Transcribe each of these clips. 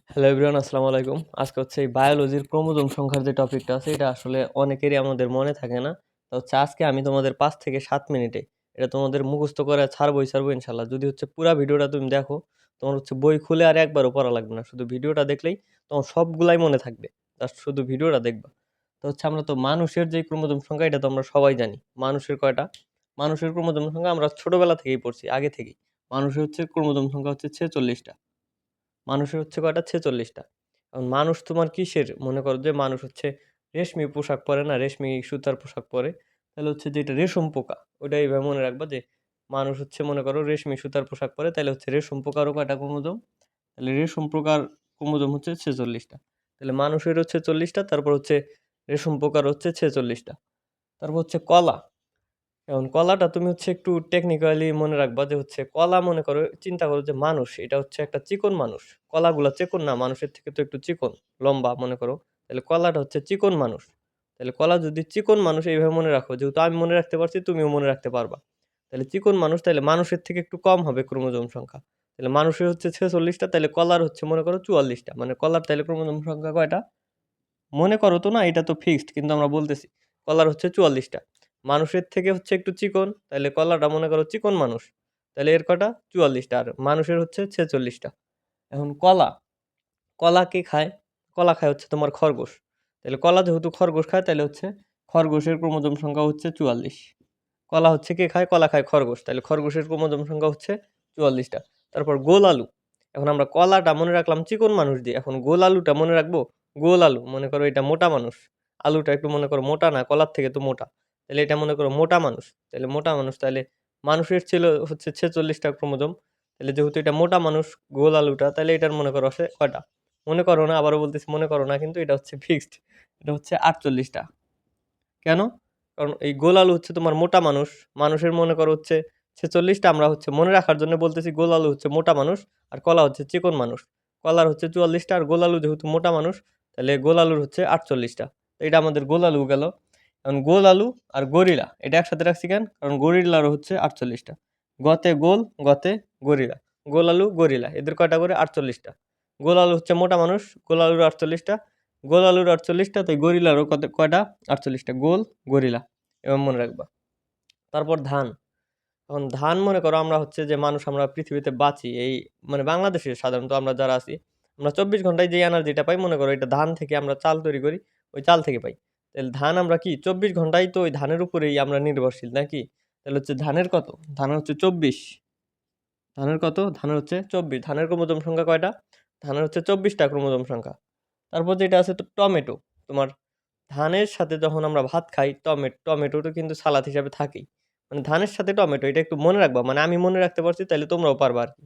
Hello everyone, আসসালামু আলাইকুম। আজকে হচ্ছে এই বায়োলজির ক্রোমোজোম সংখ্যার যে টপিকটা আছে এটা আসলে অনেকেরই আমাদের মনে থাকে না। তো হচ্ছে আজকে আমি তোমাদের ৫ থেকে ৭ মিনিটে এটা তোমাদের মুখস্থ করে ছাড়বো ইনশাআল্লাহ। যদি হচ্ছে পুরা ভিডিওটা তুমি দেখো, তোমার হচ্ছে বই খুলে আর একবারও পড়া লাগবে না। শুধু ভিডিওটা দেখলেই তোমার সবগুলাই মনে থাকবে। জাস্ট শুধু ভিডিওটা দেখবা। তো হচ্ছে আমরা তো মানুষের যে ক্রোমোজোম সংখ্যা এটা তো আমরা সবাই জানি। মানুষের কয়টা? মানুষের ক্রোমোজোম সংখ্যা আমরা ছোটবেলা থেকেই পড়ছি, আগে থেকেই। মানুষের হচ্ছে ক্রোমোজোম সংখ্যা হচ্ছে ৪৬ টা। মানুষের হচ্ছে কয়টা? ৪৬ টা। এখন মানুষ তোমার কিসের? মনে করো যে মানুষ হচ্ছে রেশমি পোশাক পরে না? রেশমি সুতার পোশাক পরে। তাহলে হচ্ছে যেটা রেশম পোকা, ওইটা এইভাবে মনে রাখবা যে মানুষ হচ্ছে মনে করো রেশমি সুতার পোশাক পরে, তাইলে হচ্ছে রেশম পোকারও কয়টা ক্রোমোজোম? তাহলে রেশম পোকার ক্রোমোজোম হচ্ছে ৪৬ টা। তাহলে মানুষের হচ্ছে ৪০ টা, তারপর হচ্ছে রেশম পোকার হচ্ছে ৪৬ টা। তারপর হচ্ছে কলা। এখন কলাটা তুমি হচ্ছে একটু টেকনিক্যালি মনে রাখবা যে হচ্ছে কলা, মনে করো চিন্তা করো যে মানুষ এটা হচ্ছে একটা চিকন মানুষ। কলাগুলা চিকন না? মানুষের থেকে তো একটু চিকন, লম্বা মনে করো। তাহলে কলাটা হচ্ছে চিকন মানুষ। তাহলে কলা যদি চিকন মানুষ এইভাবে মনে রাখো, যেহেতু আমি মনে রাখতে পারছি তুমিও মনে রাখতে পারবা। তাহলে চিকন মানুষ, তাহলে মানুষের থেকে একটু কম হবে ক্রোমোজোম সংখ্যা। তাহলে মানুষের হচ্ছে ৪৬ টা, তাহলে কলার হচ্ছে মনে করো ৪৪ টা। মানে কলার তাহলে ক্রোমোজোম সংখ্যা কয়টা? মনে করো তো না, এটা তো ফিক্সড, কিন্তু আমরা বলতেছি কলার হচ্ছে ৪৪ টা। মানুষের থেকে হচ্ছে একটু চিকন, তাহলে কলাটা মনে করো চিকন মানুষ। তাহলে এর কটা? ৪৪ টা। আর মানুষের হচ্ছে ৪৬ টা। এখন কলা, কলা কে খায়? কলা খায় হচ্ছে তোমার খরগোশ। তাহলে কলা যেহেতু খরগোশ খায়, তাহলে হচ্ছে খরগোশের ক্রোমোজোম সংখ্যা হচ্ছে ৪৪। কলা হচ্ছে কে খায়? কলা খায় খরগোশ। তাহলে খরগোশের ক্রোমোজোম সংখ্যা হচ্ছে ৪৪ টা। তারপর গোল আলু। এখন আমরা কলাটা মনে রাখলাম চিকন মানুষ দিয়ে। এখন গোল আলুটা মনে রাখবো? গোল আলু, মনে করো এটা মোটা মানুষ। আলুটা একটু মনে করো মোটা না, কলার থেকে তো মোটা। তাহলে এটা মনে করো মোটা মানুষ। তাহলে মোটা মানুষ, তাহলে মানুষের ছিল হচ্ছে ৪৬ টা ক্রোমোজোম। তাহলে যেহেতু এটা মোটা মানুষ, গোল আলুটা, তাহলে এটার মনে করো আছে কয়টা? মনে করো না, আবারও বলতেছি মনে করো না, কিন্তু এটা হচ্ছে ফিক্সড। এটা হচ্ছে ৪৮ টা। কেন? কারণ এই গোল আলু হচ্ছে তোমার মোটা মানুষ। মানুষের মনে করো হচ্ছে ৪৬ টা, আমরা হচ্ছে মনে রাখার জন্য বলতেছি গোল আলু হচ্ছে মোটা মানুষ, আর কলা হচ্ছে চিকন মানুষ। কলার হচ্ছে ৪৪ টা, আর গোল আলু যেহেতু মোটা মানুষ, তাহলে গোল আলুর হচ্ছে ৪৮ টা। তো এটা আমাদের গোল আলু গেল। এখন গোল আলু আর গরিলা এটা একসাথে রাখছি কেন? কারণ গরিলারও হচ্ছে ৪৮ টা। গতে গোল, গতে গরিলা। গোল আলু, গরিলা, এদের কয়টা করে? ৪৮ টা। গোল আলু হচ্ছে মোটা মানুষ, গোল আলুর ৪৮ টা। গোল আলুর ৪৮ টা, তাই গরিলারও কয়টা? ৪৮ টা। গোল, গরিলা, এবার মনে রাখবা। তারপর ধান। এখন ধান মনে করো আমরা হচ্ছে যে মানুষ, আমরা পৃথিবীতে বাঁচি এই মানে বাংলাদেশে সাধারণত আমরা যারা আছি, আমরা ২৪ ঘন্টায় যে এনার্জিটা পাই, মনে করো এটা ধান থেকে আমরা চাল তৈরি করি, ওই চাল থেকে পাই। তাহলে ধান আমরা কি ২৪ ঘন্টায় তো ওই ধানের উপরেই আমরা নির্ভরশীল নাকি? তাহলে হচ্ছে ধানের কত? ধানের হচ্ছে ২৪। ধানের কত? ধানের হচ্ছে ২৪। ধানের ক্রোমোজোম সংখ্যা কয়টা? ধানের হচ্ছে ২৪ টা ক্রোমোজোম সংখ্যা। তারপর যেটা আছে তো টমেটো। তোমার ধানের সাথে যখন আমরা ভাত খাই, টমেটোটা কিন্তু সালাদ হিসাবে থাকেই। মানে ধানের সাথে টমেটো, এটা একটু মনে রাখবা। মানে আমি মনে রাখতে পারছি, তাইলে তোমরাও পারবা আরকি।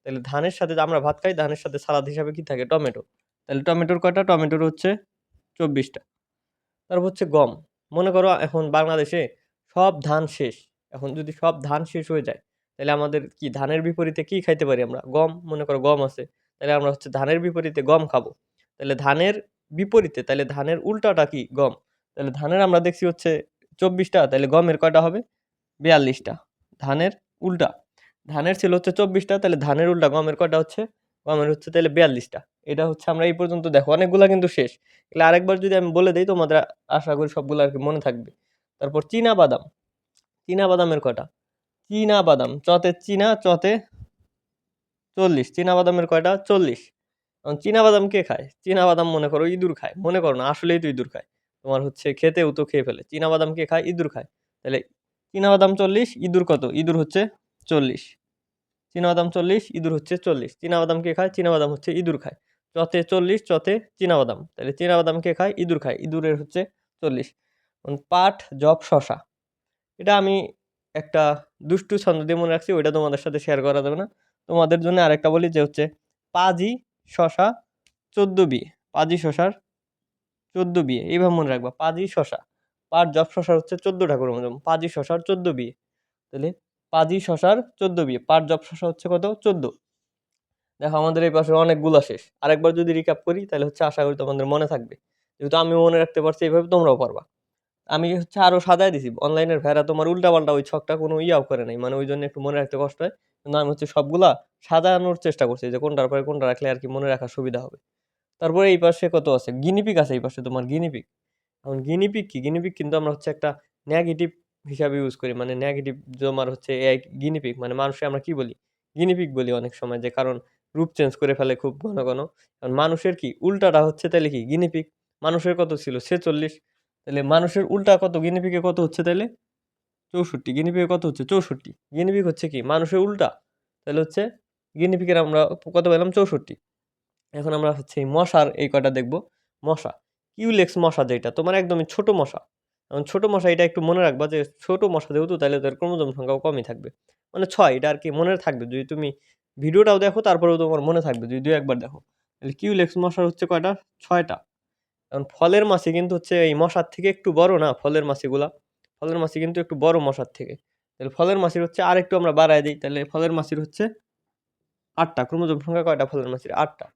তাইলে ধানের সাথে যে আমরা ভাত খাই, ধানের সাথে সালাদ হিসাবে কি থাকে? টমেটো। তাহলে টমেটোর কয়টা? টমেটোর হচ্ছে ২৪ টা। তারপর হচ্ছে গম। মনে করো এখন বাংলাদেশে সব ধান শেষ। এখন যদি সব ধান শেষ হয়ে যায়, তাইলে আমাদের কি ধানের বিপরীতে কি খাইতে পারি আমরা? গম। মনে করো গম আছে। তাইলে আমরা হচ্ছে ধানের বিপরীতে গম খাবো। তাইলে ধানের বিপরীতে, তাইলে ধানের উল্টাটা কি? গম। তাহলে ধানের আমরা দেখছি হচ্ছে ২৪ টা, তাইলে গমের কয়টা হবে? ৪২ টা। ধানের উল্টা। ধানের ছিল হচ্ছে ২৪ টা, তাহলে ধানের উল্টা গমের কয়টা হচ্ছে? গমের হচ্ছে তাইলে ৪২ টা। এটা হচ্ছে আমরা এই পর্যন্ত দেখো, অনেকগুলা কিন্তু শেষ। এগুলা আরেকবার যদি আমি বলে দেই, তোমাদের আশা করি সবগুলো আরকি মনে থাকবে। তারপর চীনা বাদাম। চীনা বাদামের কয়টা? চীনা বাদাম, চতে চীনা, চতে ৪০। চীনা বাদামের কয়টা? ৪০। এখন চীনা বাদাম কে খায়? চীনা বাদাম মনে করো ইঁদুর খায়। মনে করো না, আসলেই তো ইঁদুর খায়। তোমার হচ্ছে খেতেও তো খেয়ে ফেলে। চীনা বাদাম কে খায়? ইঁদুর খায়। তাহলে চীনা বাদাম ৪০, ইঁদুর কত? ইঁদুর হচ্ছে ৪০। চীনাবাদাম ৪০, ইঁদুর হচ্ছে ৪০। চীনাবাদাম কে খায়? চীনাবাদাম হচ্ছে ইঁদুর খায়। চতে ৪০, চতে চীনাবাদাম। তাহলে চীনাবাদাম কে খায়? ইঁদুর খায়। ইঁদুরের হচ্ছে ৪০। পাট, যব, শসা। এটা আমি একটা দুষ্টু ছন্দ দিয়ে মনে রাখছি, ওইটা তোমাদের সাথে শেয়ার করা যাবে না। তোমাদের জন্য আরেকটা বলি যে হচ্ছে পাজি, শসা, ১৪ বিয়ে। পাজি শসার ১৪ বিয়ে। এইভাবে মনে রাখবা। পাজি, শসা। পাট, যব, শসার হচ্ছে ১৪ টা ক্রোমোজোম। পাজি শসার ১৪ বিয়ে। তাহলে পাজি শসার ১৪ বিয়ে। পাট, যব, শসা হচ্ছে কত? ১৪। দেখো আমাদের এই পাশে অনেকগুলা শেষ। আরেকবার যদি রিক্যাপ করি, তাহলে হচ্ছে আশা করি তোমাদের মনে থাকবে। যেহেতু আমি মনে রাখতে পারছি, এইভাবে তোমরাও পারবা। আমি হচ্ছে আরো সাজায় দিছি। অনলাইনের ভাইয়ারা তোমার উল্টাপাল্টা ওই ছকটা কোনো ইয়াও করে নাই। মানে ওইজন্য একটু মনে রাখতে কষ্ট হয়। কিন্তু আমি হচ্ছে সবগুলা সাজানোর চেষ্টা করছি যে কোনটার পরে কোনটা রাখলে আর কি মনে রাখার সুবিধা হবে। তারপরে এই পাশে কত আছে? গিনিপিগ আছে এই পাশে তোমার গিনিপিগ। এখন গিনিপিগ কি? গিনিপিগ কিন্তু আমরা হচ্ছে একটা নেগেটিভ হিসাবে ইউজ করি। মানে নেগেটিভ তোমার হচ্ছে এআই গিনিপিগ মানে মানুষে আমরা কি বলি? গিনিপিগ বলি অনেক সময় যে কারণ রূপ চেঞ্জ করে ফেলে খুব ঘন, ঘন। কারণ মানুষের কি উল্টাটা হচ্ছে তাইলে কি গিনিপিগ। মানুষের কত ছিল? ৪৬ তাইলে মানুষের উল্টা কত? গিনিপিগের কত হচ্ছে তাইলে? ৬৪ গিনিপিগের কত হচ্ছে? ৬৪ গিনিপিগ হচ্ছে কি? মানুষের উল্টা। তাইলে হচ্ছে গিনিপিগের আমরা কত পেলাম? ৬৪ এখন আমরা হচ্ছে এই মশার এই কয়টা দেখব। মশা, কিউলেক্স মশা যেটা তোমার একদমই ছোট মশা। এখন ছোট মশা এটা একটু মনে রাখবা যে ছোট মশা যেহেতু তাইলে তার ক্রোমোজোম সংখ্যাও কমই থাকবে। মানে ৬ এটা আর কি মনে থাকবে। যদি তুমি ভিডিওটাও দেখো তারপরেও তোমার মনে থাকবে যদি ২-১ বার দেখো। তাহলে কিউলেক্স মশার হচ্ছে কয়টা? ৬ টা। এখন ফলের মাছি কিন্তু হচ্ছে এই মশার থেকে একটু বড় না ফলের মাছিগুলা? ফলের মাছি কিন্তু একটু বড় মশার থেকে। তাহলে ফলের মাছির হচ্ছে আরেকটু আমরা বাড়ায় দেই। তাহলে ফলের মাছির হচ্ছে ৮ টা। ক্রোমোজোম সংখ্যা কয়টা ফলের মাছির? ৮ টা।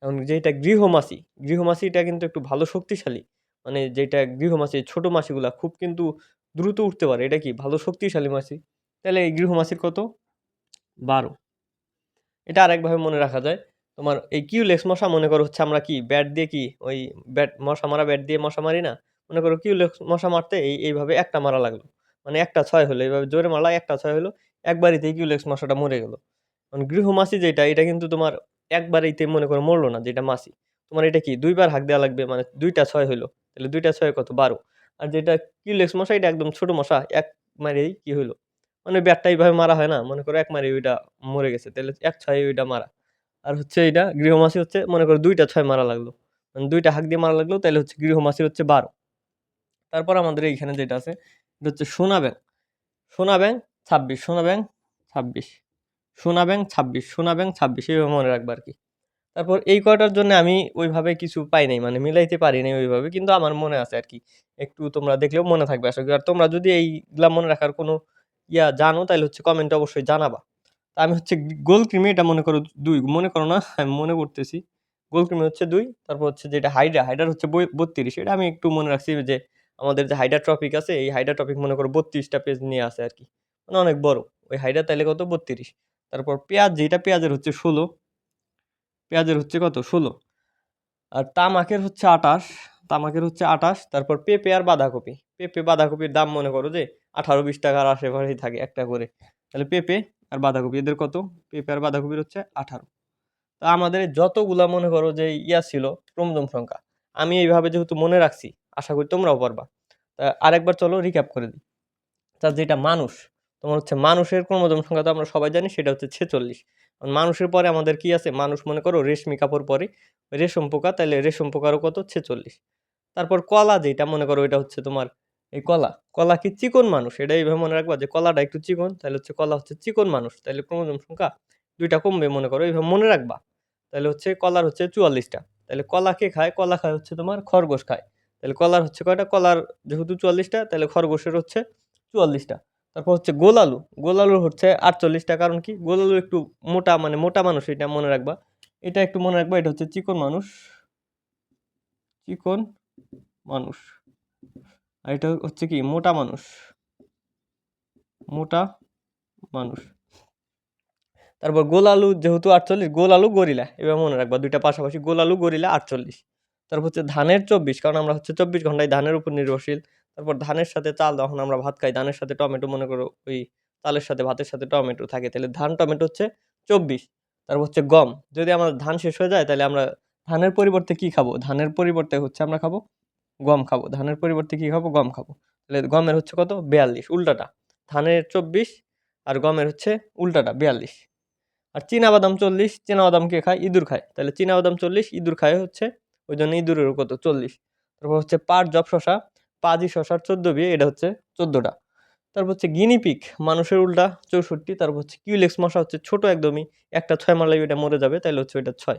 এখন যেটা গৃহমাছি, গৃহমাছিটা কিন্তু একটু ভালো শক্তিশালী। মানে যেটা গৃহমাছি ছোট মাছিগুলা খুব কিন্তু দ্রুত উঠতে পারে। এটা কি ভালো শক্তিশালী মাছি। তাহলে এই গৃহমাছির কত? ১২ এটা আরেকভাবে মনে রাখা যায়। তোমার এই কিউলেক্স মশা মনে করো হচ্ছে আমরা কি ব্যাট দিয়ে কি ওই ব্যাট মশা মারা ব্যাট দিয়ে মশা মারি না? মনে করো কিউলেক্স মশা মারতে এইভাবে একটা মারা লাগলো। মানে একটা ৬ হলো। এভাবে জোরে মারলা একটা ৬ হলো। একবারিতেই কিউলেক্স মশাটা মরে গেল। কারণ গৃহমাছি যেটা এটা কিন্তু তোমার একবারেইতে মনে করো মরলো না যেটা মাছি। তোমার এটা কি ২ বার হাঁক দেওয়া লাগবে মানে ২ টা ৬ হইলো। তাহলে ২ টা ৬ কত? ১২ আর যেটা কিউলেক্স মশা এটা একদম ছোট মশা। এক মারেই কি হইলো? মানে ব্যাটটা এইভাবে মারা হয় না? মনে করো এক মারেই ওইটা মরে গেছে। তাইলে ১-৬ ওইটা মারা। আর হচ্ছে এইটা গৃহমাছি হচ্ছে মনে করো ২ টা ৬ মারা লাগলো। মানে ২ টা হাঁক দিয়ে মারা লাগলো তাইলে হচ্ছে গৃহমাছির হচ্ছে ১২ তারপর আমাদের এইখানে যেটা আছে এটা হচ্ছে সোনা ব্যাঙ। সোনা ব্যাঙ ২৬, সোনা ব্যাঙ ২৬, সোনা ব্যাঙ ২৬, সোনা ব্যাঙ ২৬ এভাবে মনে রাখবা আরকি। তারপর এই কয়টার জন্য আমি ওইভাবে কিছু পাই নাই। মানে মিলাইতে পারি নাই ওইভাবে। কিন্তু আমার মনে আছে আরকি। একটু তোমরা দেখলেও মনে থাকবে আশা করি। আর তোমরা যদি এইগুলা মনে রাখার কোনো জানো তাইলে হচ্ছে কমেন্টে অবশ্যই জানাবা। তা আমি হচ্ছে গোলকৃমি এটা মনে করো ২ মনে করো না আমি মনে করতেছি। গোলকৃমি হচ্ছে ২ তারপর হচ্ছে যেটা হাইড্রা, হাইড্রার হচ্ছে ৩২ এটা আমি একটু মনে রাখছি যে আমাদের যে হাইড্রা টপিক আছে এই হাইড্রা টপিক মনে করো ৩২ টা পেজ নিয়ে আছে আরকি। মানে অনেক বড়। ওই হাইড্রা তাইলে কত? ৩২ তারপর পেঁয়াজ যেটা পেঁয়াজের হচ্ছে ১৬ পেঁয়াজের হচ্ছে কত? ১৬ আর তামাকের হচ্ছে ২৮ তামাকের হচ্ছে ২৮ তারপর পেঁপে আর বাঁধাকপি। পেঁপে বাঁধাকপির দাম মনে করো যে ১৮-২০ টাকার আশেপাশেই থাকে একটা করে। তাহলে পেঁপে আর বাঁধাকপি এদের কত? পেঁপে আর বাঁধাকপির হচ্ছে ১৮ তো আমাদের যতগুলা মনে করো যে ছিল ক্রোমোজোম সংখ্যা। আমি এইভাবে যেহেতু মনে রাখছি, আশা করি তোমরাও পারবা। আরেকবার চলো রিক্যাপ করে দিই। যেটা মানুষ, তোমার হচ্ছে মানুষের ক্রোমোজোম সংখ্যা তো আমরা সবাই জানি সেটা হচ্ছে ৪৬ মানুষের পরে আমাদের কি আছে? মানুষ মনে করো রেশমি কাপড় পরে, রেশম পোকা, তাইলে রেশম পোকারও কত? ৪৬ তারপর কলা যেটা মনে করো এটা হচ্ছে তোমার এই কলা। কলা কি চিকন মানুষ? এটা এইভাবে মনে রাখবা যে কলাটা একটু চিকন, তাইলে হচ্ছে কলা হচ্ছে চিকন মানুষ। তাইলে ক্রোমোজোম সংখ্যা ২ টা কমবে মনে করো। এইভাবে মনে রাখবা। তাইলে হচ্ছে কলার হচ্ছে ৪৪ টা। তাইলে কলা কে খায়? কলা খায় হচ্ছে তোমার খরগোশ খায়। তাইলে কলার হচ্ছে কয়টা? কলার যেহেতু ৪৪ টা তাইলে খরগোশের হচ্ছে ৪৪ টা। তারপর হচ্ছে গোলালু। গোলালুর হচ্ছে ৪৮ টা। কারণ কি? গোলালু একটু মোটা মানে মোটা মানুষ এটা মনে রাখবা। এটা একটু মনে রাখবা এটা হচ্ছে চিকন মানুষ, চিকন মানুষ। আর এটা হচ্ছে কি? মোটা মানুষ, মোটা মানুষ। তারপর গোলালু যেহেতু ৪৮ গোলালু গরিলা। এবার মনে রাখবা ২ টা পাশাপাশি গোলালু গরিলা ৪৮ তারপর হচ্ছে ধানের ২৪ কারণ আমরা হচ্ছে ২৪ ঘন্টায় ধানের উপর নির্ভরশীল। তারপর ধানের সাথে চাল যখন আমরা ভাত খাই ধানের সাথে টমেটো মনে করো ওই চালের সাথে ভাতের সাথে টমেটো থাকে তাহলে ধান টমেটো হচ্ছে ২৪ তারপর হচ্ছে গম। যদি আমাদের ধান শেষ হয়ে যায় তাহলে আমরা ধানের পরিবর্তে কি খাবো? ধানের পরিবর্তে হচ্ছে আমরা খাবো গম খাবো। ধানের পরিবর্তে কি খাবো? গম খাবো। তাহলে গমের হচ্ছে কত? ৪২ উল্টাটা। ধানের ২৪ আর গমের হচ্ছে উল্টাটা ৪২ আর চীনাবাদাম ৪০ চীনাবাদাম কে খায়? ইঁদুর খায়। তাহলে চীনাবাদাম ৪০ ইঁদুর খায় হচ্ছে ওইজন্য ইঁদুরেরও কত? ৪০ তারপর হচ্ছে পাট যব শসা পাজি শসার ১৪ বিয়ে এটা হচ্ছে ১৪ টা। তারপর হচ্ছে গিনিপিগ মানুষের উল্টা ৬৪ তারপর হচ্ছে কিউলেক্স মশা হচ্ছে ছোট একদমই একটা ৬ মারলেই ওইটা মরে যাবে তাইলে হচ্ছে ওইটা ৬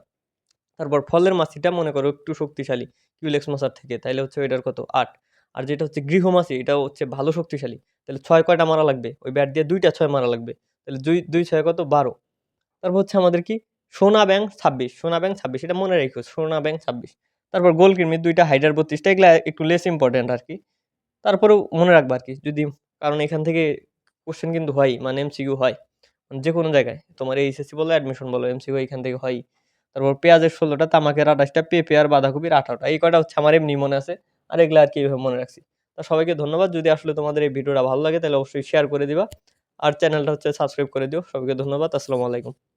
তারপর ফলের মাছিটা মনে করো একটু শক্তিশালী কিউলেক্স মশার থেকে তাইলে হচ্ছে ওইটার কত? ৮ আর যেটা হচ্ছে গৃহমাছি এটাও হচ্ছে ভালো শক্তিশালী তাহলে ৬ কয়টা মারা লাগবে? ওই ব্যাট দিয়ে ২ টা ৬ মারা লাগবে। তাহলে ২ ৬ কত? ১২ তারপর হচ্ছে আমাদের কি? সোনা ব্যাঙ ২৬, সোনা ব্যাঙ ২৬ এটা মনে রাইখো সোনা ব্যাঙ ২৬ তারপর গোলকৃমির ২ টা হাইড্রার ৩২ টা এগুলা একটু লেস ইম্পোর্টেন্ট আরকি। তারপরেও মনে রাখবা আরকি যদি কারণ এখান থেকে কোয়েশ্চেন কিন্তু হয়ই মানে এমসিকিউ হয়। যেকোনো জায়গায় তোমার এইচএসসি বলো, অ্যাডমিশন বলো, এমসিকিউ এখান থেকে হয়ই। তারপর পেঁয়াজের ১৬টা, তামাকের ২৮টা, পেঁপে আর বাঁধাকপির ১৮টা। এই কয়টা হচ্ছে আমার এমনি মনে আছে। আর এগুলা আরকি এভাবে মনে রাখছি। তো সবাইকে ধন্যবাদ। যদি আসলে তোমাদের এই ভিডিওটা ভালো লাগে তাহলে অবশ্যই শেয়ার করে দিবা। আর চ্যানেলটা হচ্ছে সাবস্ক্রাইব করে দিও। সবাইকে ধন্যবাদ। আসসালামু আলাইকুম।